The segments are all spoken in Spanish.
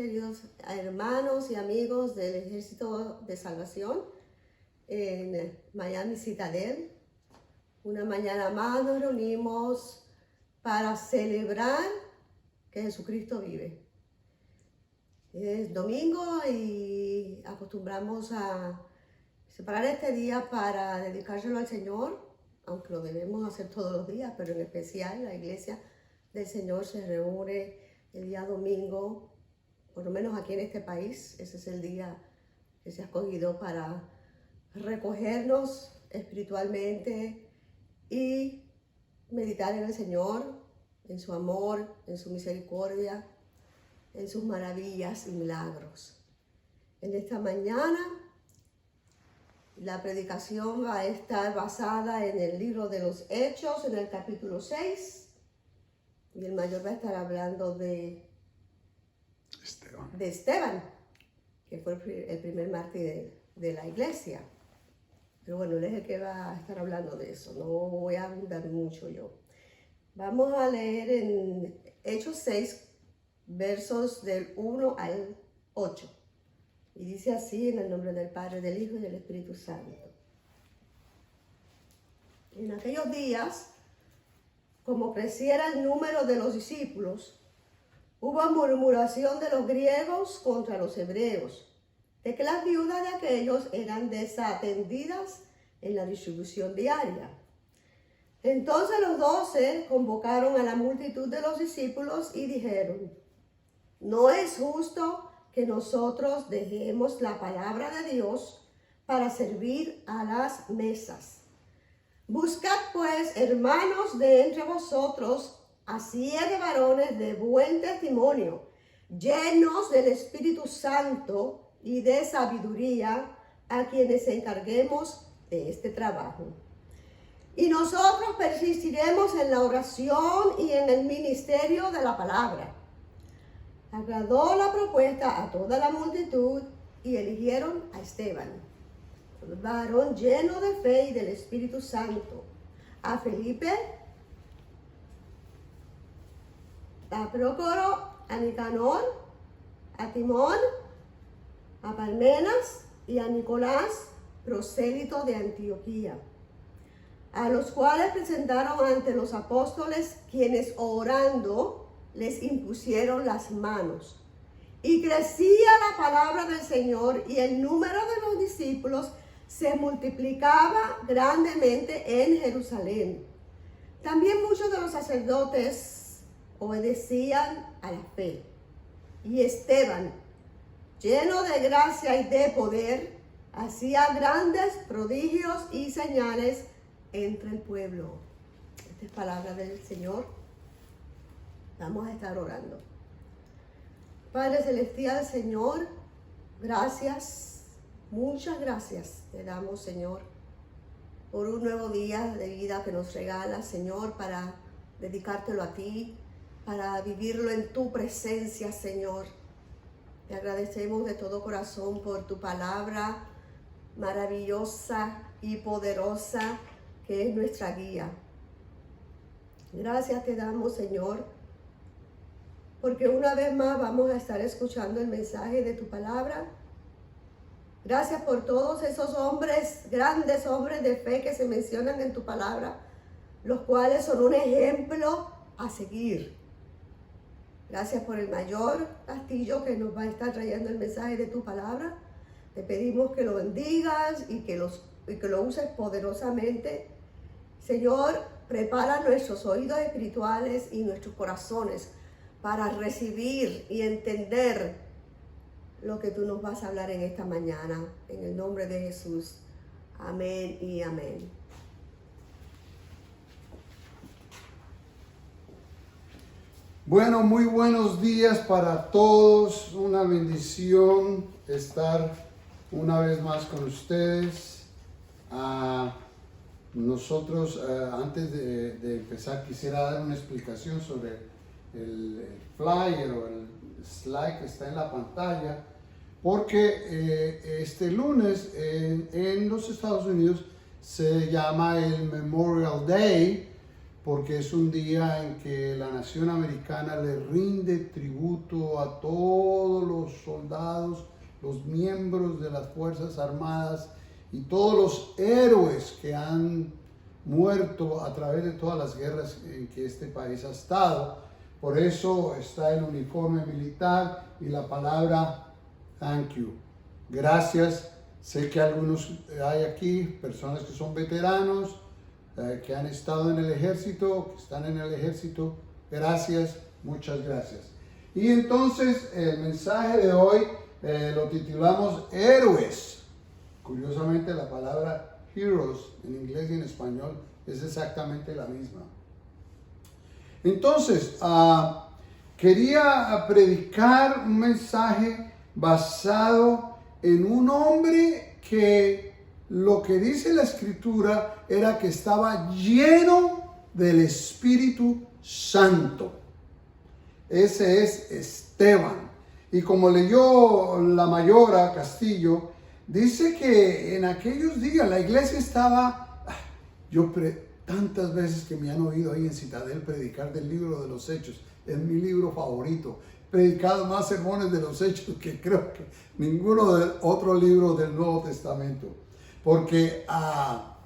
queridos hermanos y amigos del Ejército de Salvación en Miami Citadel. Una mañana más nos reunimos para celebrar que Jesucristo vive. Es domingo y acostumbramos a separar este día para dedicárselo al Señor, aunque lo debemos hacer todos los días, pero en especial la Iglesia del Señor se reúne el día domingo, por lo menos aquí en este país. Ese es el día que se ha escogido para recogernos espiritualmente y meditar en el Señor, en su amor, en su misericordia, en sus maravillas y milagros. En esta mañana la predicación va a estar basada en el libro de los Hechos, en el capítulo 6, y el mayor va a estar hablando de Esteban, que fue el primer mártir de la iglesia. Pero bueno, él es el que va a estar hablando de eso, no voy a abundar mucho yo. Vamos a leer en Hechos 6, versos del 1 al 8. Y dice así, en el nombre del Padre, del Hijo y del Espíritu Santo. En aquellos días, como creciera el número de los discípulos, hubo murmuración de los griegos contra los hebreos, de que las viudas de aquellos eran desatendidas en la distribución diaria. Entonces los 12 convocaron a la multitud de los discípulos y dijeron: no es justo que nosotros dejemos la palabra de Dios para servir a las mesas. Buscad pues, hermanos, de entre vosotros a 7 varones de buen testimonio, llenos del Espíritu Santo y de sabiduría, a quienes encarguemos de este trabajo. Y nosotros persistiremos en la oración y en el ministerio de la palabra. Agradó la propuesta a toda la multitud y eligieron a Esteban, varón lleno de fe y del Espíritu Santo, a Felipe, a Prócoro, a Nicanor, a Timón, a Parmenas y a Nicolás, prosélito de Antioquía, a los cuales presentaron ante los apóstoles, quienes orando les impusieron las manos. Y crecía la palabra del Señor, y el número de los discípulos se multiplicaba grandemente en Jerusalén. También muchos de los sacerdotes obedecían a la fe. Y Esteban, lleno de gracia y de poder, hacía grandes prodigios y señales entre el pueblo. Esta es palabra del Señor. Vamos a estar orando. Padre Celestial, Señor, gracias, muchas gracias te damos, Señor, por un nuevo día de vida que nos regalas, Señor, para dedicártelo a ti, para vivirlo en tu presencia, Señor. Te agradecemos de todo corazón por tu palabra maravillosa y poderosa, que es nuestra guía. Gracias te damos, Señor, porque una vez más vamos a estar escuchando el mensaje de tu palabra. Gracias por todos esos hombres, grandes hombres de fe que se mencionan en tu palabra, los cuales son un ejemplo a seguir. Gracias por el mayor Castillo, que nos va a estar trayendo el mensaje de tu palabra. Te pedimos que lo bendigas y que lo uses poderosamente. Señor, prepara nuestros oídos espirituales y nuestros corazones para recibir y entender lo que tú nos vas a hablar en esta mañana. En el nombre de Jesús. Amén y amén. Bueno, muy buenos días para todos. Una bendición estar una vez más con ustedes. Nosotros, antes de empezar, quisiera dar una explicación sobre el flyer o el slide que está en la pantalla, porque este lunes en los Estados Unidos se llama el Memorial Day, porque es un día en que la nación americana le rinde tributo a todos los soldados, los miembros de las Fuerzas Armadas y todos los héroes que han muerto a través de todas las guerras en que este país ha estado. Por eso está el uniforme militar y la palabra thank you. Gracias. Sé que algunos hay aquí, personas que son veteranos, que han estado en el ejército, que están en el ejército. Gracias, muchas gracias. Y entonces el mensaje de hoy lo titulamos Héroes. Curiosamente la palabra heroes en inglés y en español es exactamente la misma. Entonces, quería predicar un mensaje basado en un hombre que lo que dice la escritura era que estaba lleno del Espíritu Santo. Ese es Esteban. Y como leyó la Mayora Castillo, dice que en aquellos días la iglesia estaba, tantas veces que me han oído ahí en Citadel predicar del libro de los Hechos, es mi libro favorito. He predicado más sermones de los Hechos que creo que ninguno de otro libro del Nuevo Testamento. Porque a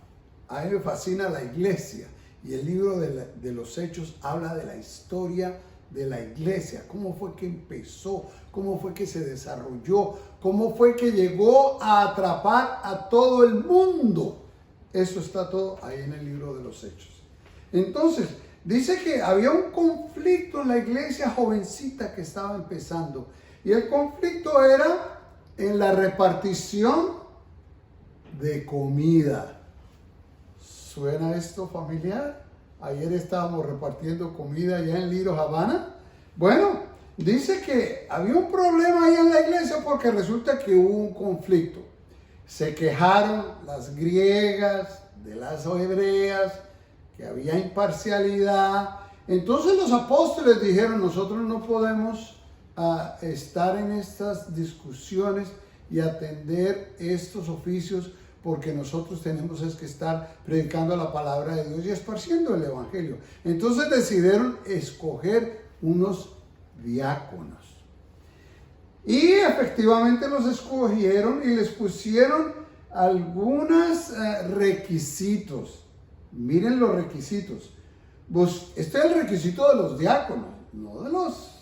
mí me fascina la iglesia y el libro de los Hechos habla de la historia de la iglesia, cómo fue que empezó, cómo fue que se desarrolló, cómo fue que llegó a atrapar a todo el mundo. Eso está todo ahí en el libro de los Hechos. Entonces, dice que había un conflicto en la iglesia jovencita que estaba empezando. Y el conflicto era en la repartición de comida. ¿Suena esto familiar? Ayer estábamos repartiendo comida allá en Little Havana. Bueno, dice que había un problema ahí en la iglesia porque resulta que hubo un conflicto. Se quejaron las griegas de las hebreas, que había imparcialidad. Entonces los apóstoles dijeron, nosotros no podemos estar en estas discusiones y atender estos oficios, porque nosotros tenemos que estar predicando la palabra de Dios y esparciendo el evangelio. Entonces decidieron escoger unos diáconos. Y efectivamente los escogieron y les pusieron algunos requisitos. Miren los requisitos. Pues este es el requisito de los diáconos, no de los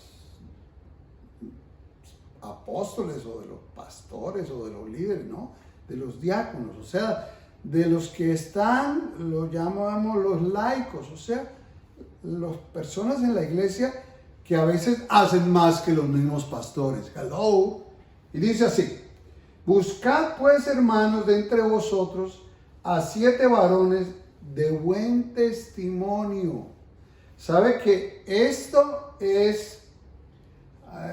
apóstoles o de los pastores o de los líderes, no, de los diáconos, o sea, de los que están, lo llamamos los laicos, o sea, las personas en la iglesia que a veces hacen más que los mismos pastores. Hello. Y dice así: buscad pues, hermanos, de entre vosotros a 7 varones de buen testimonio. ¿Sabe que esto es,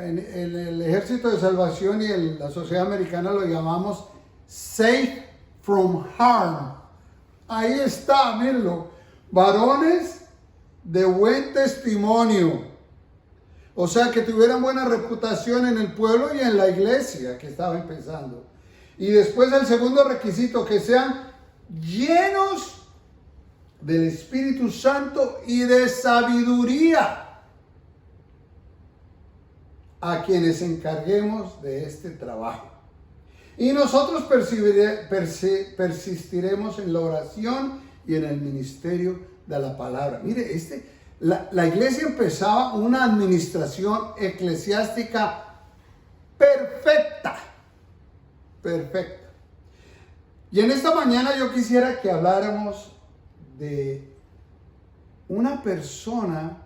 en el Ejército de Salvación y en la Sociedad Americana lo llamamos safe from harm? Ahí está, mírenlo. Varones de buen testimonio. O sea, que tuvieran buena reputación en el pueblo y en la iglesia que estaba empezando. Y después el segundo requisito, que sean llenos del Espíritu Santo y de sabiduría, a quienes encarguemos de este trabajo. Y nosotros persistiremos en la oración y en el ministerio de la palabra. Mire, la iglesia empezaba una administración eclesiástica perfecta. Perfecta. Y en esta mañana yo quisiera que habláramos de una persona,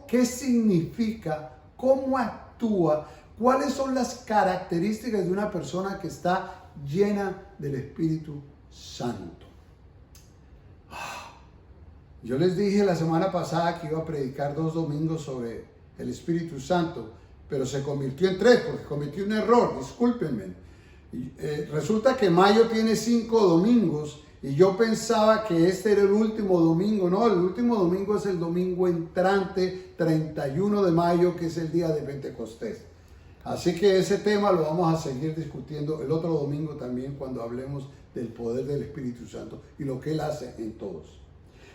qué significa, cómo actúa, cuáles son las características de una persona que está llena del Espíritu Santo. Yo les dije la semana pasada que iba a predicar 2 domingos sobre el Espíritu Santo, pero se convirtió en 3 porque cometí un error, discúlpenme. Resulta que mayo tiene 5 domingos y yo pensaba que este era el último domingo. No, el último domingo es el domingo entrante, 31 de mayo, que es el día de Pentecostés. Así que ese tema lo vamos a seguir discutiendo el otro domingo también, cuando hablemos del poder del Espíritu Santo y lo que Él hace en todos.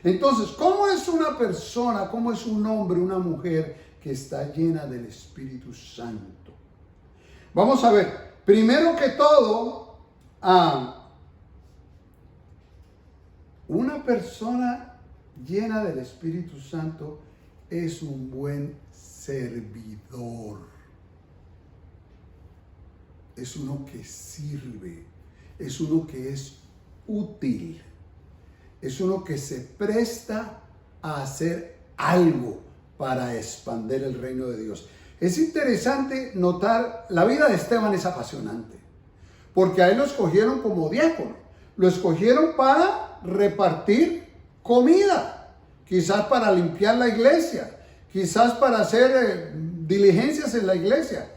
Entonces, ¿cómo es una persona, cómo es un hombre, una mujer que está llena del Espíritu Santo? Vamos a ver, primero que todo, una persona llena del Espíritu Santo es un buen servidor. Es uno que sirve, es uno que es útil, es uno que se presta a hacer algo para expandir el reino de Dios. Es interesante notar, la vida de Esteban es apasionante, porque a él lo escogieron como diácono, lo escogieron para repartir comida, quizás para limpiar la iglesia, quizás para hacer diligencias en la iglesia.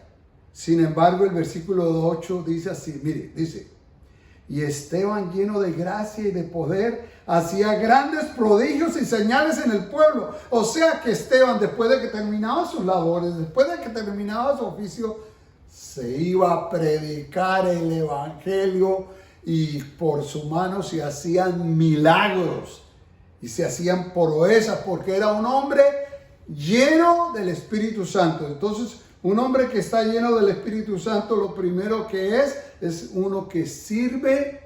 Sin embargo, el versículo 8 dice así, mire, dice, y Esteban, lleno de gracia y de poder, hacía grandes prodigios y señales en el pueblo. O sea que Esteban, después de que terminaba sus labores, después de que terminaba su oficio, se iba a predicar el evangelio, y por su mano se hacían milagros y se hacían proezas, porque era un hombre lleno del Espíritu Santo. Entonces, un hombre que está lleno del Espíritu Santo, lo primero que es uno que sirve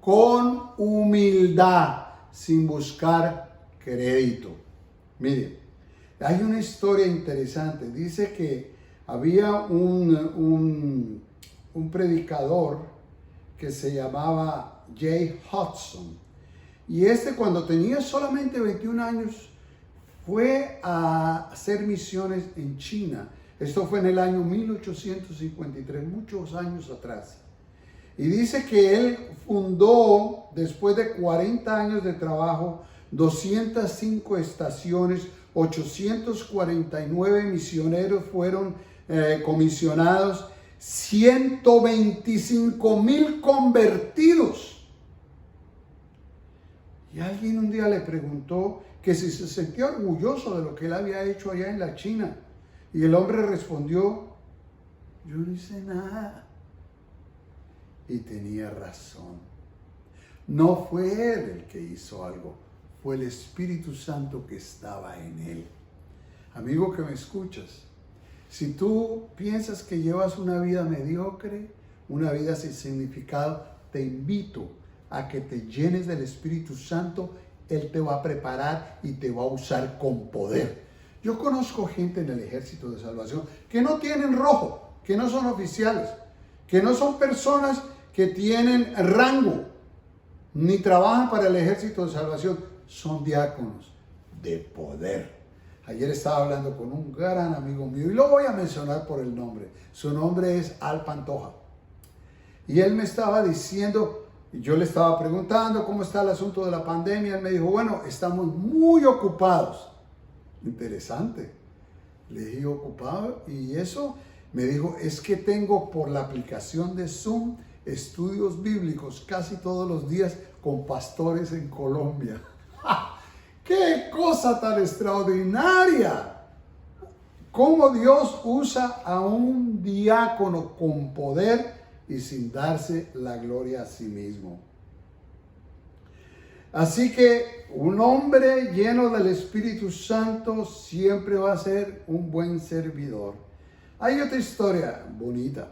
con humildad, sin buscar crédito. Miren, hay una historia interesante. Dice que había un predicador que se llamaba Jay Hudson. Y cuando tenía solamente 21 años, fue a hacer misiones en China. Esto fue en el año 1853, muchos años atrás. Y dice que él fundó, después de 40 años de trabajo, 205 estaciones, 849 misioneros fueron comisionados, 125,000 convertidos. Y alguien un día le preguntó que si se sentía orgulloso de lo que él había hecho allá en la China. Y el hombre respondió, yo no hice nada. Y tenía razón. No fue él el que hizo algo, fue el Espíritu Santo que estaba en él. Amigo que me escuchas, si tú piensas que llevas una vida mediocre, una vida sin significado, te invito a que te llenes del Espíritu Santo. Él te va a preparar y te va a usar con poder. Yo conozco gente en el Ejército de Salvación que no tienen rojo, que no son oficiales, que no son personas que tienen rango, ni trabajan para el Ejército de Salvación, son diáconos de poder. Ayer estaba hablando con un gran amigo mío y lo voy a mencionar por el nombre. Su nombre es Al Pantoja. Y él me estaba diciendo, y yo le estaba preguntando cómo está el asunto de la pandemia. Él me dijo, bueno, estamos muy ocupados. Interesante. Le dije, ocupado, y eso me dijo, es que tengo por la aplicación de Zoom estudios bíblicos casi todos los días con pastores en Colombia. ¡Qué cosa tan extraordinaria! Cómo Dios usa a un diácono con poder y sin darse la gloria a sí mismo. Así que un hombre lleno del Espíritu Santo siempre va a ser un buen servidor. Hay otra historia bonita.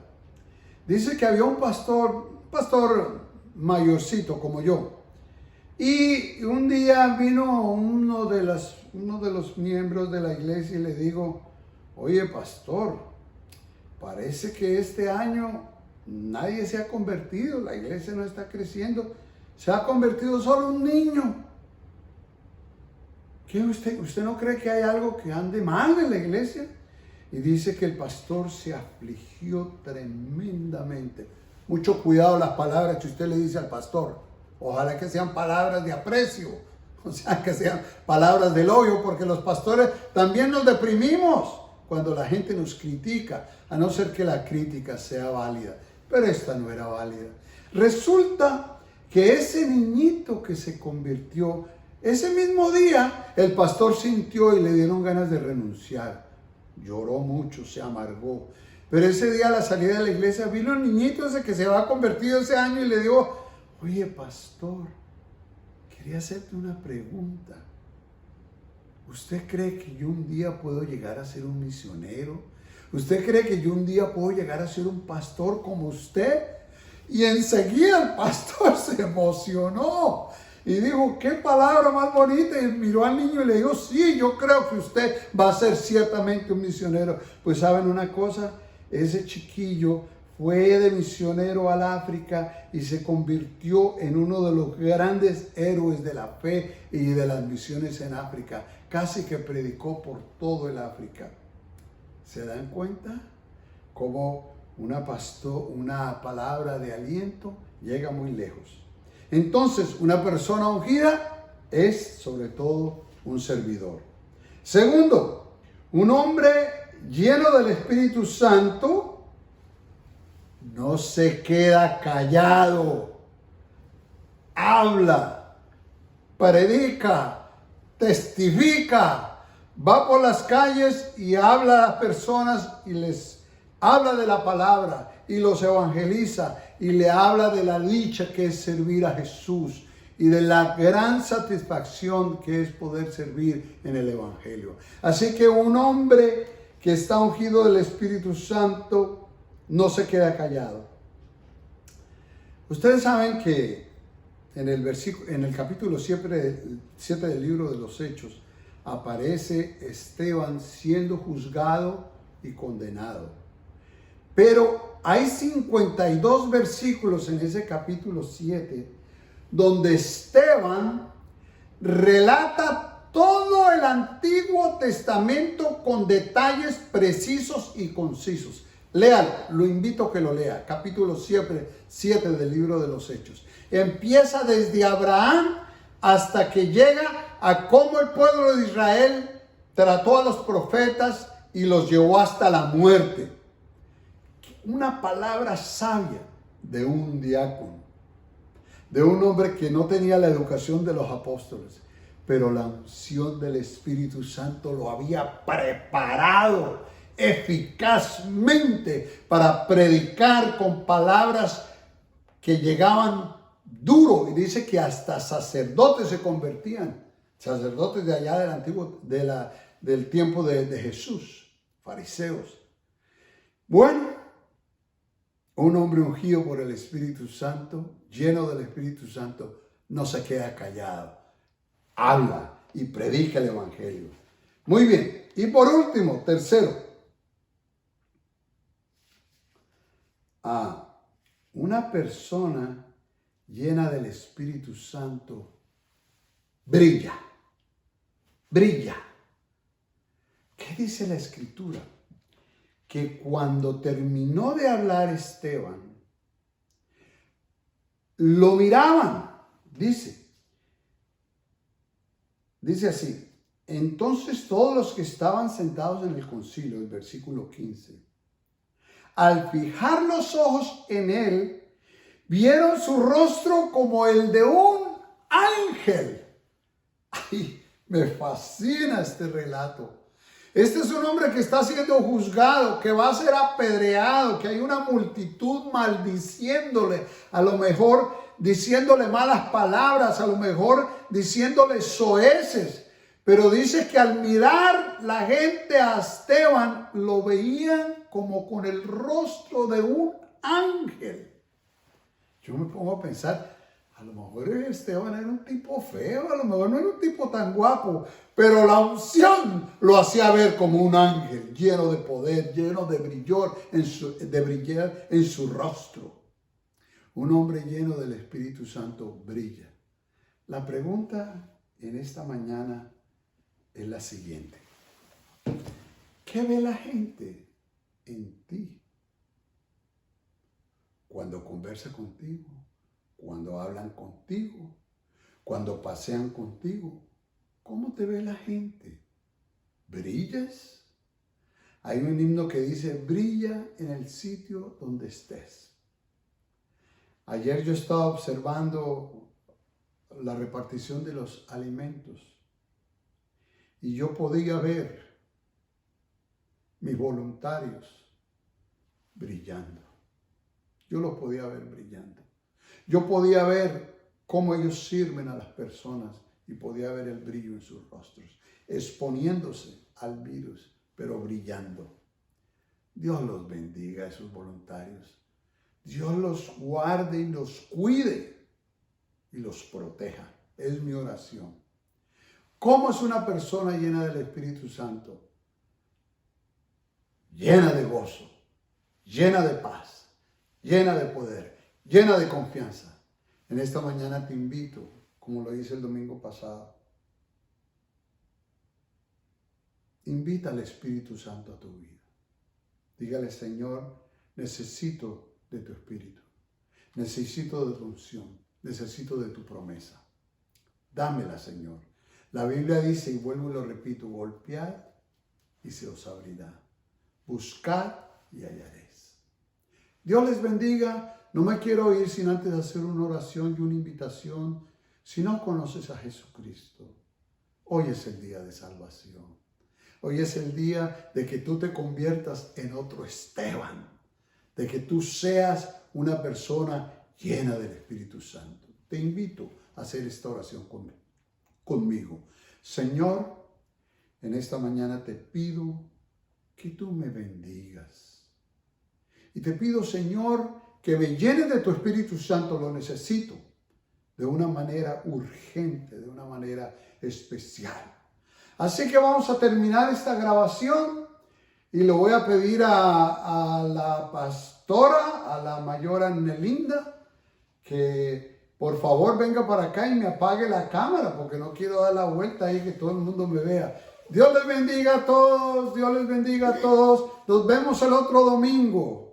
Dice que había un pastor mayorcito como yo. Y un día vino uno de los miembros de la iglesia y le digo, oye pastor, parece que este año nadie se ha convertido, la iglesia no está creciendo. Se ha convertido solo un niño. ¿Qué usted no cree que hay algo que ande mal en la iglesia? Y dice que el pastor se afligió tremendamente. Mucho cuidado las palabras que usted le dice al pastor. Ojalá que sean palabras de aprecio. O sea, que sean palabras de elogio, porque los pastores también nos deprimimos cuando la gente nos critica, a no ser que la crítica sea válida. Pero esta no era válida. Resulta que ese niñito que se convirtió, ese mismo día, el pastor sintió y le dieron ganas de renunciar. Lloró mucho, se amargó. Pero ese día a la salida de la iglesia vino el niñito ese que se había convertido ese año y le dijo, oye pastor, quería hacerte una pregunta. ¿Usted cree que yo un día puedo llegar a ser un misionero? ¿Usted cree que yo un día puedo llegar a ser un pastor como usted? Y enseguida el pastor se emocionó y dijo, qué palabra más bonita. Y miró al niño y le dijo, sí, yo creo que usted va a ser ciertamente un misionero. Pues saben una cosa, ese chiquillo fue de misionero al África y se convirtió en uno de los grandes héroes de la fe y de las misiones en África. Casi que predicó por todo el África. ¿Se dan cuenta? Cómo una palabra de aliento llega muy lejos. Entonces, una persona ungida es sobre todo un servidor. Segundo, un hombre lleno del Espíritu Santo no se queda callado, habla, predica, testifica, va por las calles y habla a las personas y les habla de la palabra y los evangeliza y le habla de la dicha que es servir a Jesús y de la gran satisfacción que es poder servir en el evangelio. Así que un hombre que está ungido del Espíritu Santo no se queda callado. Ustedes saben que en el capítulo 7 del libro de los Hechos aparece Esteban siendo juzgado y condenado. Pero hay 52 versículos en ese capítulo 7 donde Esteban relata todo el Antiguo Testamento con detalles precisos y concisos. Léalo, lo invito a que lo lea. Capítulo 7 del libro de los Hechos. Empieza desde Abraham hasta que llega a cómo el pueblo de Israel trató a los profetas y los llevó hasta la muerte. Una palabra sabia de un diácono, de un hombre que no tenía la educación de los apóstoles, pero la unción del Espíritu Santo lo había preparado eficazmente para predicar con palabras que llegaban duro, y dice que hasta sacerdotes se convertían, sacerdotes de allá del antiguo, del tiempo de Jesús, fariseos. Bueno, un hombre ungido por el Espíritu Santo, lleno del Espíritu Santo, no se queda callado, habla y predica el evangelio. Muy bien, y por último, tercero, una persona llena del Espíritu Santo brilla. ¿Qué dice la Escritura? Que cuando terminó de hablar Esteban, lo miraban, dice así, entonces todos los que estaban sentados en el concilio, el versículo 15, al fijar los ojos en él, vieron su rostro como el de un ángel. Ay, me fascina este relato. Este es un hombre que está siendo juzgado, que va a ser apedreado, que hay una multitud maldiciéndole, a lo mejor diciéndole malas palabras, a lo mejor diciéndole soeces. Pero dice que al mirar la gente a Esteban, lo veían como con el rostro de un ángel. Yo me pongo a pensar, a lo mejor Esteban era un tipo feo, a lo mejor no era un tipo tan guapo, pero la unción lo hacía ver como un ángel, lleno de poder, lleno de brillar en su rostro. Un hombre lleno del Espíritu Santo brilla. La pregunta en esta mañana es la siguiente. ¿Qué ve la gente en ti cuando conversa contigo? Cuando hablan contigo, cuando pasean contigo, ¿cómo te ve la gente? ¿Brillas? Hay un himno que dice, brilla en el sitio donde estés. Ayer yo estaba observando la repartición de los alimentos y yo podía ver mis voluntarios brillando. Yo los podía ver brillando. Yo podía ver cómo ellos sirven a las personas y podía ver el brillo en sus rostros, exponiéndose al virus, pero brillando. Dios los bendiga a esos voluntarios. Dios los guarde y los cuide y los proteja. Es mi oración. ¿Cómo es una persona llena del Espíritu Santo? Llena de gozo, llena de paz, llena de poder, llena de confianza. En esta mañana te invito, como lo hice el domingo pasado, invita al Espíritu Santo a tu vida. Dígale, Señor, necesito de tu Espíritu, necesito de tu unción, necesito de tu promesa. Dámela, Señor. La Biblia dice, y vuelvo y lo repito, golpead y se os abrirá. Buscad y hallaréis. Dios les bendiga. No me quiero ir sin antes hacer una oración y una invitación. Si no conoces a Jesucristo, hoy es el día de salvación. Hoy es el día de que tú te conviertas en otro Esteban, de que tú seas una persona llena del Espíritu Santo. Te invito a hacer esta oración conmigo. Señor, en esta mañana te pido que tú me bendigas. Y te pido, Señor, que me llenes de tu Espíritu Santo. Lo necesito de una manera urgente, de una manera especial. Así que vamos a terminar esta grabación y le voy a pedir a la pastora, a la mayora Nelinda, que por favor venga para acá y me apague la cámara porque no quiero dar la vuelta ahí que todo el mundo me vea. Dios les bendiga a todos, Dios les bendiga a todos. Nos vemos el otro domingo.